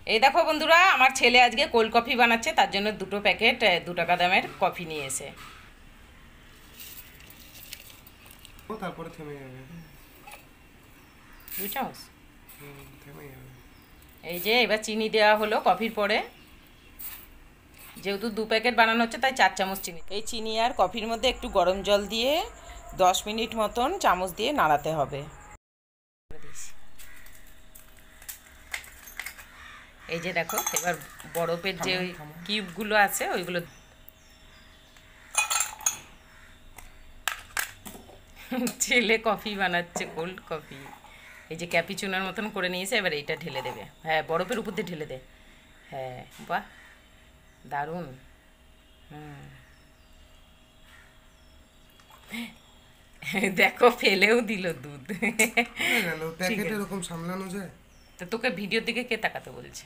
এই দেখো বন্ধুরা, আমার ছেলে আজকে কোল্ড কফি বানাচ্ছে, তার জন্য 2টো প্যাকেট 2 টাকা দামের কফি নিয়ে এসে। ও তারপরে থেমে যাবে। 2 চামচ। থেমে যাবে। এই যে এবার চিনি দেওয়া হলো কফির পরে, যেহেতু 2 প্যাকেট বানানো হচ্ছে তাই 4 চামচ চিনি। এই চিনি আর কফির মধ্যে একটু গরম জল দিয়ে 10 মিনিট মতন চামচ দিয়ে নাড়াতে হবে। এই যে দেখো, এবার বরফের যে ওই কিউবগুলো আছে ওইগুলো ছেলে কফি বানাচ্ছে, কোল্ড কফি। এই যে ক্যাপিচুনার মতন করে নিয়েছে, এবার এইটা ঢেলে দেবে। হ্যাঁ, বরফের উপর দিয়ে ঢেলে দে। হ্যাঁ, বাহ, দারুণ। হুম। দেখো, ফেলেও দিল দুধ। হয়ে গেল, ঠিক প্যাকেট আছে, এরকম সামলানো যায়? তো তোকে ভিডিওর দিকে কে তাকাতে বলছে?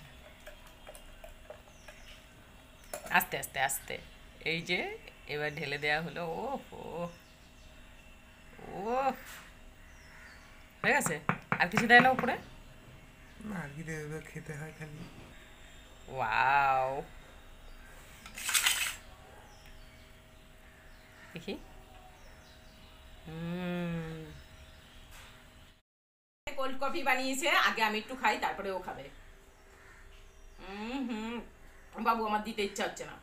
আস্তে আস্তে আস্তে। এই যে এবার ঢেলে দেওয়া হলো। ও ও ও, হয়ে গেছে। আর কিছু দেয় না উপরে? না, আর কি দেবে, খেতে হয় খালি। ওয়াও, দেখি। কোল্ড কফি বানিয়েছে, আগে আমি একটু খাই, তারপরে ও খাবে। হুম, বাবু আমার দিতে ইচ্ছা হচ্ছে না।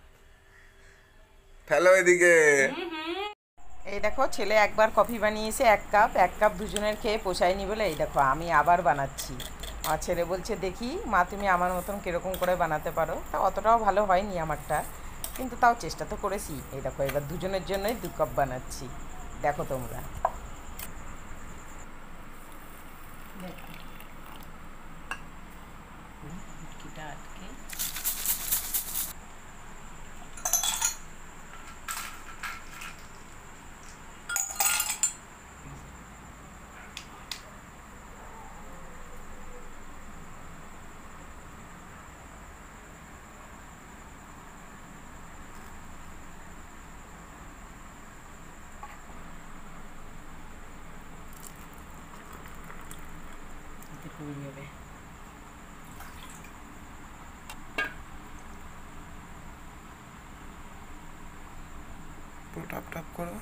ফেলো এদিকে। এই দেখো, ছেলে একবার কফি বানিয়েছে 1 কাপ দুজনের খেয়ে পোষায়নি বলে এই দেখো আমি আবার বানাচ্ছি। আমার ছেলে বলছে, দেখি মা তুমি আমার মতন কীরকম করে বানাতে পারো। তা অতটাও ভালো হয়নি আমারটা, কিন্তু তাও চেষ্টা তো করেছি। এই দেখো, এবার দুজনের জন্যই 2 কাপ বানাচ্ছি। দেখো তোমরা। আটকে পুড়ে যাবে। পুরো টাপ টাপ করো।